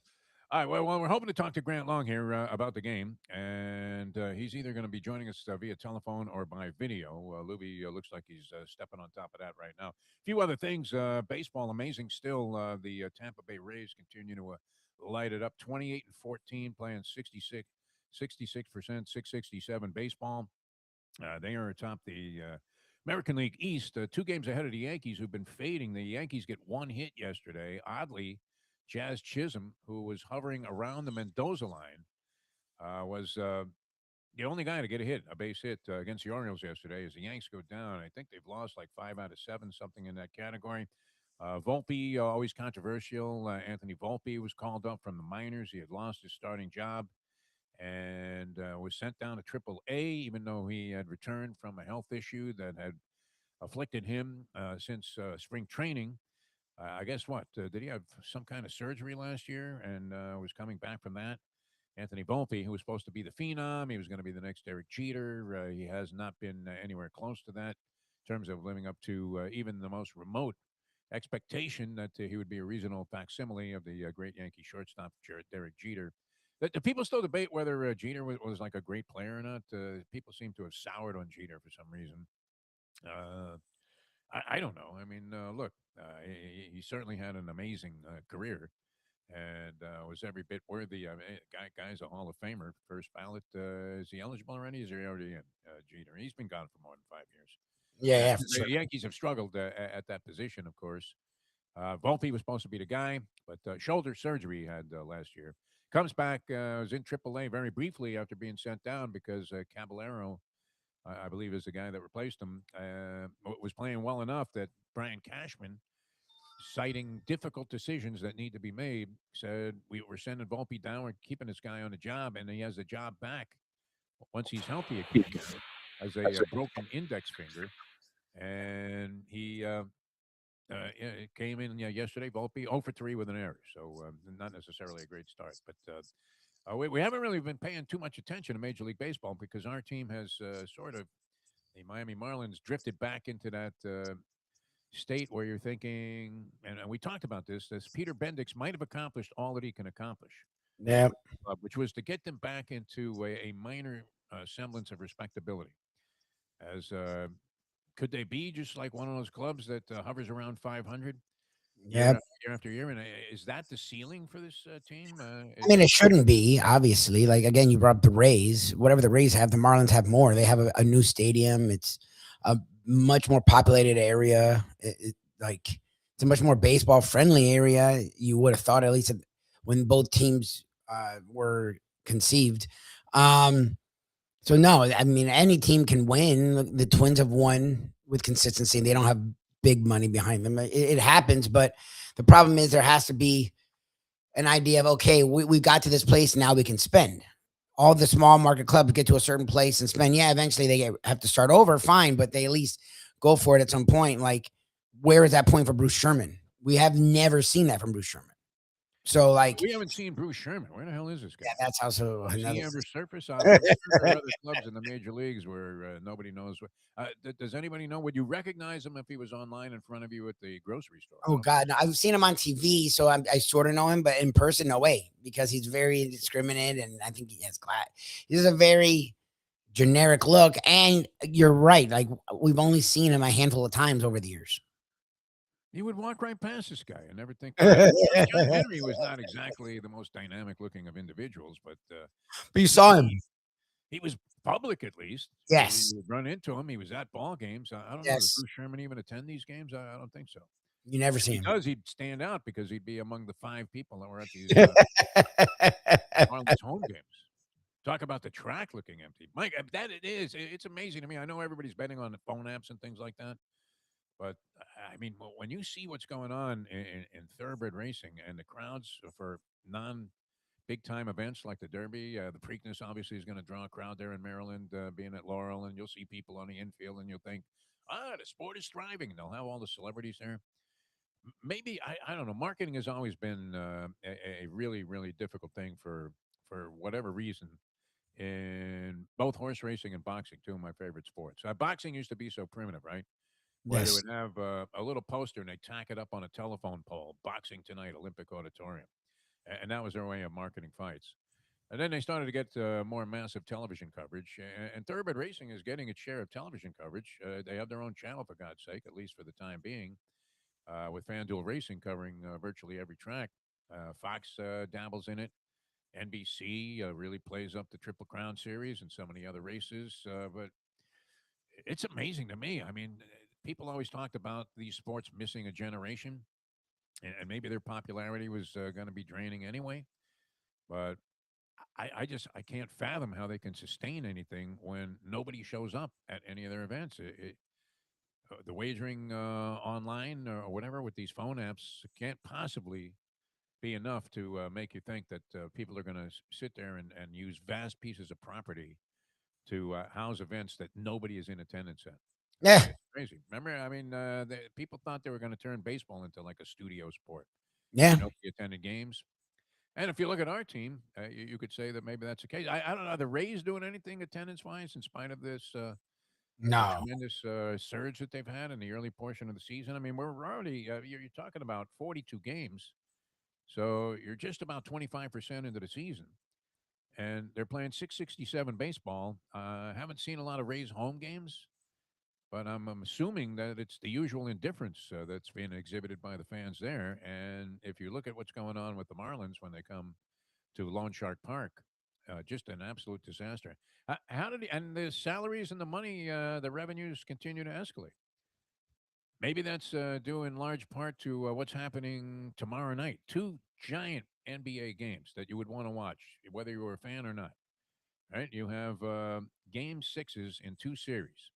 All right. Well, we're hoping to talk to Grant Long here about the game, and he's either going to be joining us via telephone or by video. Lubie looks like he's stepping on top of that right now. A few other things. Baseball, amazing still. The Tampa Bay Rays continue to light it up. 28-14, playing 66%, 667 baseball. They are atop the American League East, 2 games ahead of the Yankees, who've been fading. The Yankees get 1 hit yesterday. Oddly, Jazz Chisholm, who was hovering around the Mendoza line, was the only guy to get a base hit against the Orioles yesterday. As the Yanks go down, I think they've lost like 5 out of 7, something in that category. Volpe, always controversial. Anthony Volpe was called up from the minors. He had lost his starting job and was sent down to AAA, even though he had returned from a health issue that had afflicted him since spring training. I guess what? Did he have some kind of surgery last year and was coming back from that? Anthony Volpe, who was supposed to be the phenom, he was going to be the next Derek Jeter. He has not been anywhere close to that in terms of living up to even the most remote expectation that he would be a reasonable facsimile of the great Yankee shortstop, Derek Jeter. The people still debate whether Jeter was like a great player or not. People seem to have soured on Jeter for some reason. I don't know. I mean, look, he certainly had an amazing career and was every bit worthy. I mean, guy's a Hall of Famer, first ballot. Is he eligible already? Is he already in? Jeter? He's been gone for more than 5 years. Yeah, the sure. Yankees have struggled at that position, of course. Volpe was supposed to be the guy, but shoulder surgery he had last year. Comes back, was in AAA very briefly after being sent down because Caballero, I believe is the guy that replaced him, was playing well enough that Brian Cashman, citing difficult decisions that need to be made, said, we're sending Volpe down, we're keeping this guy on the job, and he has the job back once he's healthy again, as a broken index finger. and he came in yesterday. Volpe 0 for 3 with an error, so not necessarily a great start. But we haven't really been paying too much attention to Major League Baseball because our team has sort of the Miami Marlins drifted back into that state where you're thinking, and we talked about this Peter Bendix might have accomplished all that he can accomplish, Yeah. which was to get them back into a minor semblance of respectability. As could they be just like one of those clubs that hovers around 500 Yep. year after year? And is that the ceiling for this team? I mean, it shouldn't be, obviously. Like, again, you brought up the Rays. Whatever the Rays have, the Marlins have more. They have a new stadium. It's a much more populated area. Like, it's a much more baseball friendly area. You would have thought, at least when both teams were conceived. So no, I mean, any team can win. The Twins have won with consistency. They don't have big money behind them. It happens, but the problem is there has to be an idea of, okay, we got to this place, now we can spend. All the small market clubs get to a certain place and spend. Yeah, eventually they have to start over, fine, but they at least go for it at some point. Like, where is that point for Bruce Sherman? We have never seen that from Bruce Sherman. So, like, we haven't seen Bruce Sherman. Where the hell is this guy? Yeah, that's also Does another. he ever surface? I'm sure there are other clubs in the major leagues where nobody knows. Does anybody know? Would you recognize him if he was online in front of you at the grocery store? Oh God, no, I've seen him on TV, so I sort of know him, but in person, no way, because he's very indiscriminate, and I think he has class. He's a very generic look, and you're right. Like, we've only seen him a handful of times over the years. You would walk right past this guy and never think. John Henry was not exactly the most dynamic looking of individuals, but you saw him. He was public, at least. Yes. You would run into him. He was at ball games. I don't know. Does Bruce Sherman even attend these games? I don't think so. You never see If him. he does, he'd stand out because he'd be among the 5 people that were at these Marlins home games. Talk about the track looking empty. Mike, that it is. It's amazing to me. I know everybody's betting on the phone apps and things like that. But I mean, when you see what's going on in thoroughbred racing and the crowds for big time events like the Derby, the Preakness obviously is going to draw a crowd there in Maryland, being at Laurel, and you'll see people on the infield, and you'll think, the sport is thriving. And they'll have all the celebrities there. Maybe I don't know. Marketing has always been a really really difficult thing for whatever reason. In both horse racing and boxing, two of my favorite sports. Boxing used to be so primitive, right? Where they would have a little poster and they tack it up on a telephone pole, boxing tonight, Olympic Auditorium. And that was their way of marketing fights. And then they started to get more massive television coverage. And thoroughbred racing is getting its share of television coverage. They have their own channel, for God's sake, at least for the time being, with FanDuel Racing covering virtually every track. Fox dabbles in it. NBC really plays up the Triple Crown Series and so many other races. But it's amazing to me. I mean, people always talked about these sports missing a generation, and maybe their popularity was going to be draining anyway. But I can't fathom how they can sustain anything when nobody shows up at any of their events. The wagering online or whatever with these phone apps can't possibly be enough to make you think that people are going to sit there and use vast pieces of property to house events that nobody is in attendance at. Yeah. It's crazy. Remember, I mean, people thought they were going to turn baseball into like a studio sport. Yeah. Nobody attended games. And if you look at our team, you could say that maybe that's the case. I don't know. Are the Rays doing anything attendance-wise in spite of this No. tremendous surge that they've had in the early portion of the season? I mean, we're already, you're talking about 42 games. So you're just about 25% into the season. And they're playing 667 baseball. Haven't seen a lot of Rays home games. But I'm assuming that it's the usual indifference that's being exhibited by the fans there. And if you look at what's going on with the Marlins when they come to Lone Shark Park, just an absolute disaster. How did and the salaries and the money, the revenues continue to escalate? Maybe that's due in large part to what's happening tomorrow night. 2 giant NBA games that you would want to watch, whether you were a fan or not. Right? You have game 6s in 2 series.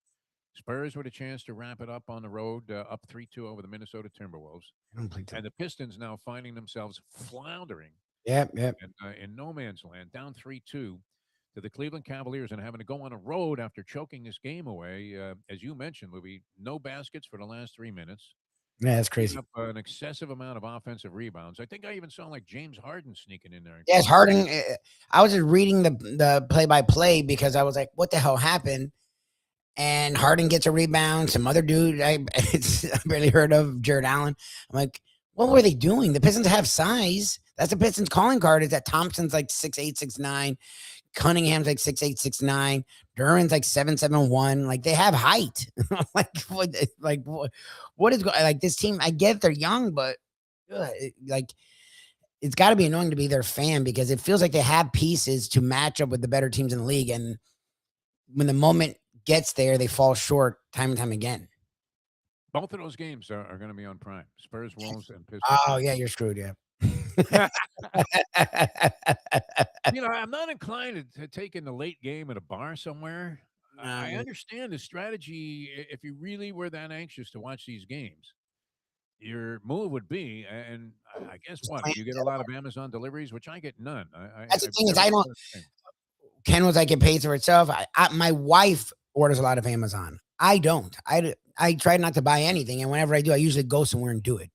Spurs with a chance to wrap it up on the road, up 3-2 over the Minnesota Timberwolves. And the Pistons now finding themselves floundering Yep. in no man's land, down 3-2 to the Cleveland Cavaliers and having to go on a road after choking this game away. As you mentioned, Louis, no baskets for the last 3 minutes. Yeah, that's Giving crazy. up an excessive amount of offensive rebounds. I think I even saw like James Harden sneaking in there. Yes, Harden. I was just reading the play-by-play because I was like, "What the hell happened?" And Harden gets a rebound. Some other dude I barely heard of, Jared Allen. I'm like, what were they doing? The Pistons have size. That's the Pistons calling card. Is that Thompson's like 6'8", 6'9", Cunningham's like 6'8", 6'9", Duran's like 7'7", 1". Like they have height. like what? Like what is like this team? I get they're young, but like it's got to be annoying to be their fan because it feels like they have pieces to match up with the better teams in the league, and when the moment gets there, they fall short time and time again. Both of those games are going to be on Prime. Spurs, Wolves, and Pistons. Oh yeah, you're screwed. Yeah. I'm not inclined to take in the late game at a bar somewhere. I understand the strategy if you really were that anxious to watch these games. Your move would be, and I guess what? You get a lot of Amazon deliveries, which I get none. That's the thing is, I don't. Ken was like, it pays for itself. My wife orders a lot of Amazon. I don't. I try not to buy anything, and whenever I do, I usually go somewhere and do it.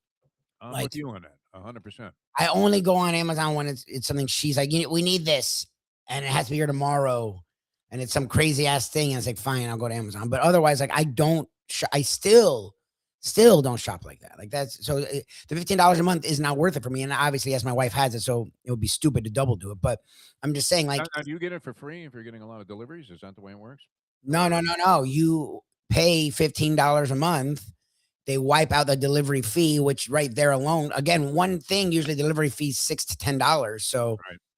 I'm like, with you on that, 100%. I only go on Amazon when it's something she's like, we need this, and it has to be here tomorrow, and it's some crazy ass thing, and it's like, fine, I'll go to Amazon. But otherwise, like, I don't. I still don't shop like that. Like that's so the $15 a month is not worth it for me. And obviously, yes, my wife has it, so it would be stupid to double do it. But I'm just saying, like, now, do you get it for free if you're getting a lot of deliveries? Is that the way it works? No. You pay $15 a month. They wipe out the delivery fee, which right there alone, again, one thing, usually delivery fee is $6 to $10. So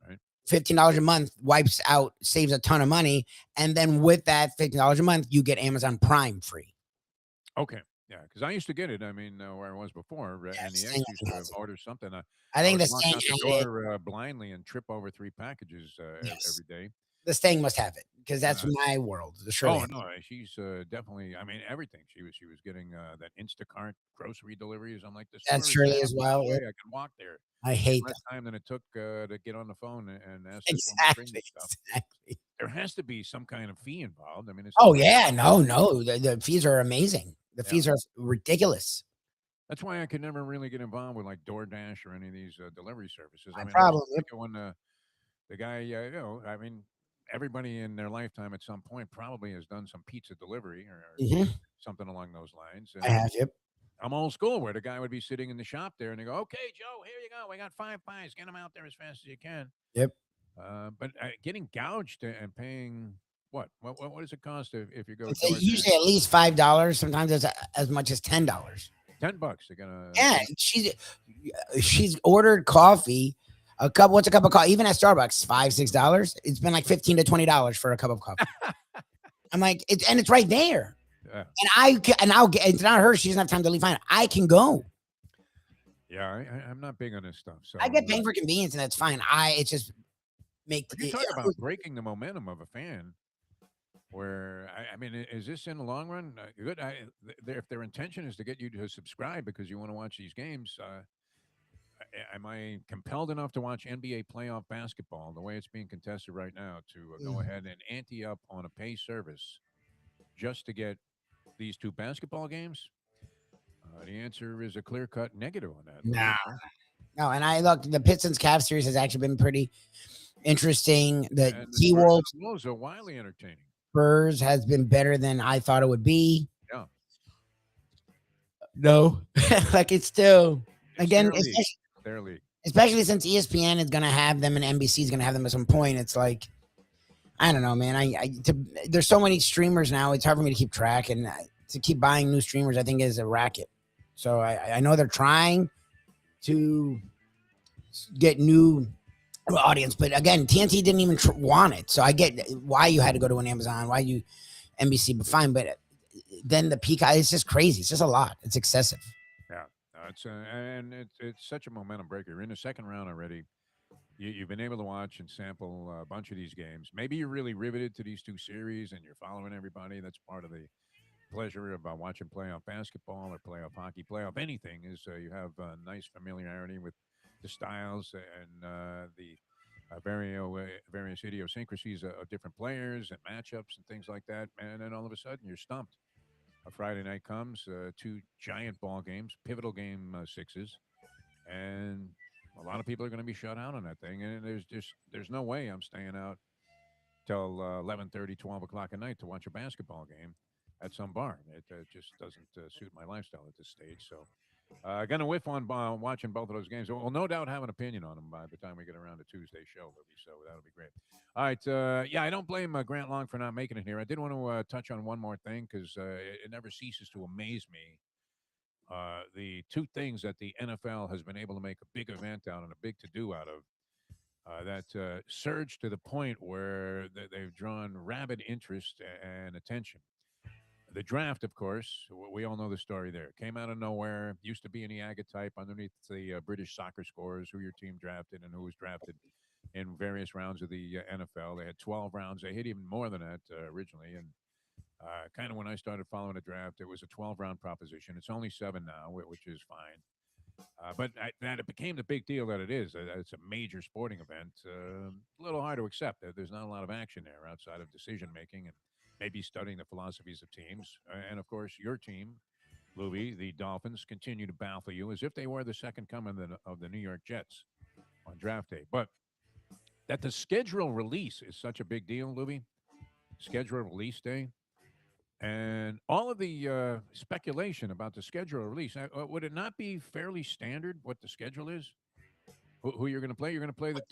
right. $15 a month wipes out, saves a ton of money. And then with that $15 a month, you get Amazon Prime free. Okay. Yeah, because I used to get it. I mean, where I was before, and the ex used to order something. I think would the walk Sting out the door blindly and trip over 3 packages every day. The Sting must have it because that's my world. Oh no, she's definitely. I mean, everything. She was getting that Instacart grocery deliveries. I'm like, that's Shirley as well. I can walk there. I hate less time than it took to get on the phone and ask exactly. There has to be some kind of fee involved. I mean, no, the fees are amazing. The fees are ridiculous. That's why I could never really get involved with like DoorDash or any of these delivery services. I mean, probably when the guy, I mean, everybody in their lifetime at some point probably has done some pizza delivery or something along those lines. And I have, yep. I'm old school where the guy would be sitting in the shop there and they go, "Okay, Joe, here you go. We got 5 pies. Get them out there as fast as you can." Yep. But getting gouged and paying what does it cost if you go? It's usually at least $5. Sometimes it's as much as $10. $10. They're gonna. Yeah, she's ordered coffee. What's a cup of coffee? Even at Starbucks, $5, $6. It's been like $15 to $20 for a cup of coffee. I'm like, it's right there. Yeah. And it's not her. She doesn't have time to leave. Fine, I can go. Yeah, I'm not big on this stuff. So I get paying for convenience, and that's fine. It's just you talk about breaking the momentum of a fan. Where I mean, is this in the long run good? If their intention is to get you to subscribe because you want to watch these games, am I compelled enough to watch NBA playoff basketball the way it's being contested right now to go ahead and ante up on a pay service just to get these 2 basketball games? The answer is a clear-cut negative on that. No, and I look, the Pistons Cavs series has actually been pretty interesting. The T-Wolves are wildly entertaining. Spurs has been better than I thought it would be. Yeah. No, like it's still again, their league. Especially since ESPN is going to have them and NBC is going to have them at some point. It's like, I don't know, man. There's so many streamers now. It's hard for me to keep track, and to keep buying new streamers, I think is a racket. So I know they're trying to get new audience, but again, TNT didn't even want it. So I get why you had to go to an Amazon, why you NBC, but fine. But then the Peacock, it's just crazy. It's just a lot. It's excessive. Yeah, it's such a momentum breaker. You're in the second round already. You've been able to watch and sample a bunch of these games. Maybe you're really riveted to these 2 series and you're following everybody. That's part of the pleasure about watching playoff basketball or playoff hockey, playoff anything is you have nice familiarity with the styles and various idiosyncrasies of different players and matchups and things like that. And then all of a sudden, you're stumped. A Friday night comes, two giant ball games, pivotal game sixes, and a lot of people are going to be shut out on that thing. And there's no way I'm staying out till 11:30, 12 o'clock at night to watch a basketball game at some bar. It just doesn't suit my lifestyle at this stage. So, going to whiff on watching both of those games. We'll no doubt have an opinion on them by the time we get around to Tuesday show, Libby. So that'll be great. All right. Yeah, I don't blame Grant Long for not making it here. I did want to touch on one more thing because it never ceases to amaze me. The two things that the NFL has been able to make a big event out and a big to-do out of that surged to the point where they've drawn rabid interest and attention. The draft, of course, we all know the story there. Came out of nowhere, used to be an Iaga type underneath the British soccer scores, who your team drafted and who was drafted in various rounds of the NFL. They had 12 rounds. They hit even more than that originally. And kind of when I started following the draft, it was a 12-round proposition. It's only 7 now, which is fine. But that it became the big deal that it is. It's a major sporting event. A little hard to accept. There's not a lot of action there outside of decision making and maybe studying the philosophies of teams. And of course, your team, Lubie, the Dolphins, continue to baffle you as if they were the second coming of the New York Jets on draft day. But that the schedule release is such a big deal, Lubie. Schedule release day. And all of the speculation about the schedule release, would it not be fairly standard what the schedule is? Who you're going to play? You're going to play the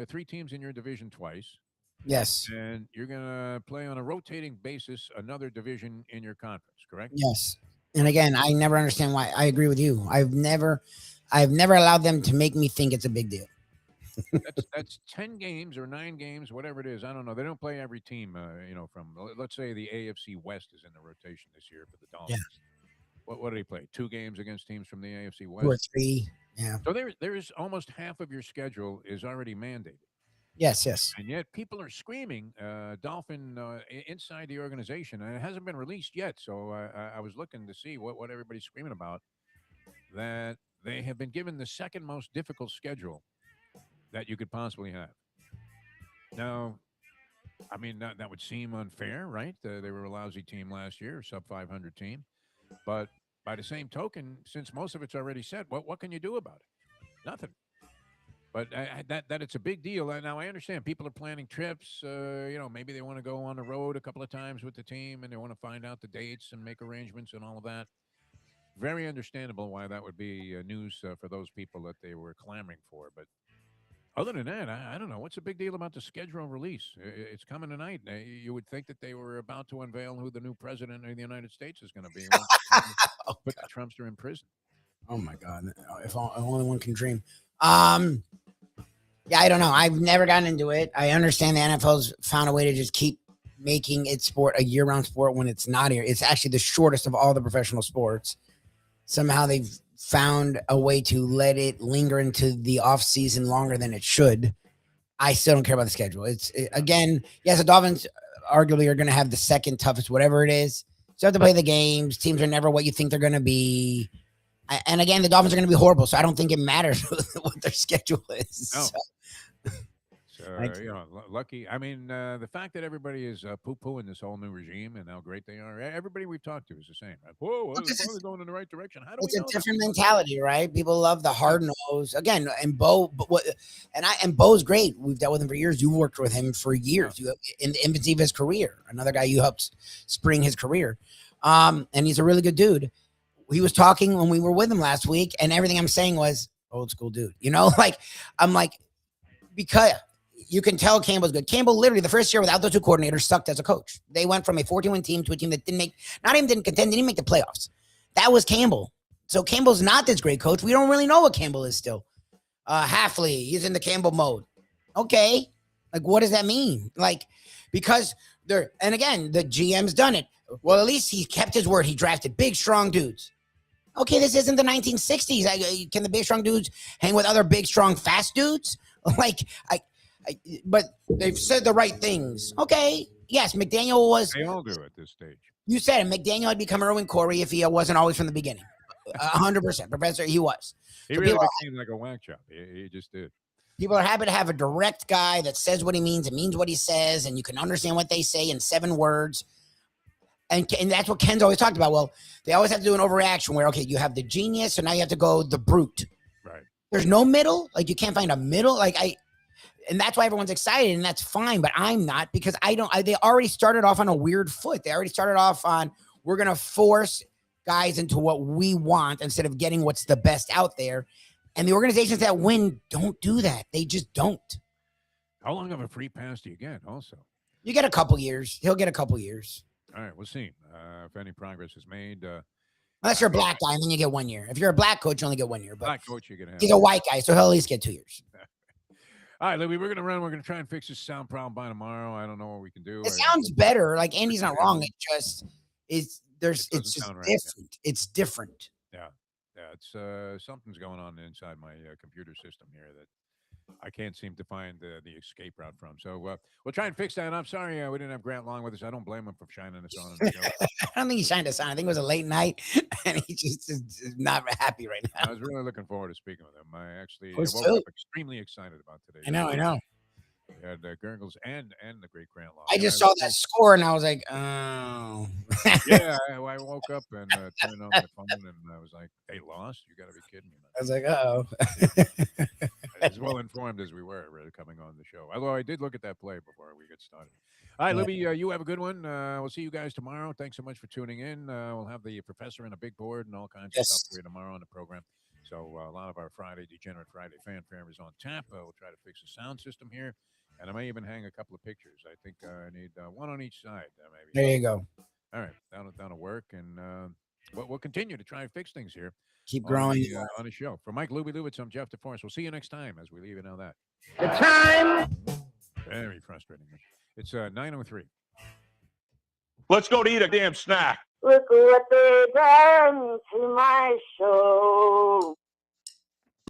three teams in your division twice. Yes. And you're going to play on a rotating basis another division in your conference, correct? Yes. And again, I never understand why. I agree with you. I've never allowed them to make me think it's a big deal. That's 10 games or 9 games, whatever it is. I don't know. They don't play every team, from, let's say the AFC West is in the rotation this year for the Dolphins. Yeah. What do they play? 2 games against teams from the AFC West? 2 or 3, yeah. So there's almost half of your schedule is already mandated. Yes, yes. And yet people are screaming, Dolphin inside the organization, and it hasn't been released yet. So I was looking to see what everybody's screaming about, that they have been given the second most difficult schedule that you could possibly have. Now, I mean, that would seem unfair, right? They were a lousy team last year, a sub 500 team. But by the same token, since most of it's already set, what can you do about it? Nothing. But that it's a big deal. Now, I understand people are planning trips. Maybe they want to go on the road a couple of times with the team and they want to find out the dates and make arrangements and all of that. Very understandable why that would be news for those people that they were clamoring for. But other than that, I don't know. What's the big deal about the schedule release? It's coming tonight. You would think that they were about to unveil who the new president of the United States is going to be. Put the Trumpster in prison. Oh, my God. If only one can dream. Yeah, I don't know. I've never gotten into it. I understand the NFL's found a way to just keep making its sport a year-round sport when it's not here. It's actually the shortest of all the professional sports. Somehow they've found a way to let it linger into the off season longer than it should. I still don't care about the schedule. Again, yes, the Dolphins arguably are going to have the second toughest, whatever it is. So you have to play the games. Teams are never what you think they're going to be. And again, the Dolphins are going to be horrible. So I don't think it matters what their schedule is. No. Lucky. I mean, the fact that everybody is poo-pooing this whole new regime and how great they are. Everybody we've talked to is the same. Like, whoa, they're going in the right direction. How do it's we a different mentality, right? People love the hard nose. Again, and Bo, and Bo's great. We've dealt with him for years. You've worked with him for years. You in the infancy of his career. Another guy you helped spring his career. And he's a really good dude. He was talking when we were with him last week, and everything I'm saying was old school dude. I'm like, because you can tell Campbell's good. Campbell literally the first year without those 2 coordinators sucked as a coach. They went from a 14-win team to a team that didn't contend, didn't even make the playoffs. That was Campbell. So Campbell's not this great coach. We don't really know what Campbell is still. Hafley, he's in the Campbell mode. Okay. Like, what does that mean? Like, because and again, the GM's done it. Well, at least he kept his word. He drafted big, strong dudes. Okay, this isn't the 1960s. Can the big, strong dudes hang with other big, strong, fast dudes? But they've said the right things. Okay. Yes, McDaniel was. They all do at this stage. You said it. McDaniel had become Erwin Corey if he wasn't always from the beginning. 100%. Professor, he was. He really became like a whack job. He just did. People are happy to have a direct guy that says what he means and means what he says, and you can understand what they say in 7 words. And that's what Ken's always talked about. Well, they always have to do an overreaction where, okay, you have the genius, so now you have to go the brute. Right. There's no middle. Like, you can't find a middle. And that's why everyone's excited, and that's fine, but I'm not, because they already started off on a weird foot. They already started off on, we're going to force guys into what we want instead of getting what's the best out there. And the organizations that win don't do that. They just don't. How long of a free pass do you get also? You get a couple years. He'll get a couple years. All right, we'll see if any progress is made. Unless you're a black guy, and then you get 1 year. If you're a black coach, you only get 1 year. But black coach, you're going to have. He's a white guy, so he'll at least get 2 years. All right, Lubie, we're going to run. We're going to try and fix this sound problem by tomorrow. I don't know what we can do. It sounds better. Like, Andy's not wrong. It just it's just right, different. Yeah. It's different. Yeah. It's something's going on inside my computer system here that I can't seem to find the escape route from. So we'll try and fix that. I'm sorry we didn't have Grant Long with us. I don't blame him for shining us on the show. I don't think he shined us on. I think it was a late night, and he just is not happy right now. I was really looking forward to speaking with him. I actually woke up extremely excited about today. I know. We had Gurggles and the great Grant Long. I just saw that score, and I was like, oh. Yeah, I woke up and turned on my phone, and I was like, they lost? You got to be kidding me, man. I was like, uh-oh. As well informed as we were coming on the show. Although I did look at that play before we get started. All right, Lubie, you have a good one. We'll see you guys tomorrow. Thanks so much for tuning in. We'll have the professor and a big board and all kinds of stuff for you tomorrow on the program. So a lot of our Degenerate Friday fanfare is on tap. We'll try to fix the sound system here. And I may even hang a couple of pictures. I think I need one on each side. Maybe. There you go. All right, that'll work. And we'll continue to try and fix things here. Keep growing on the show. For Mike Lubie Lubitz, I'm Jeff DeForest. We'll see you next time as we leave it now that. The time. Very frustrating. It's 9:03. Let's go to eat a damn snack. Look what they done to my show.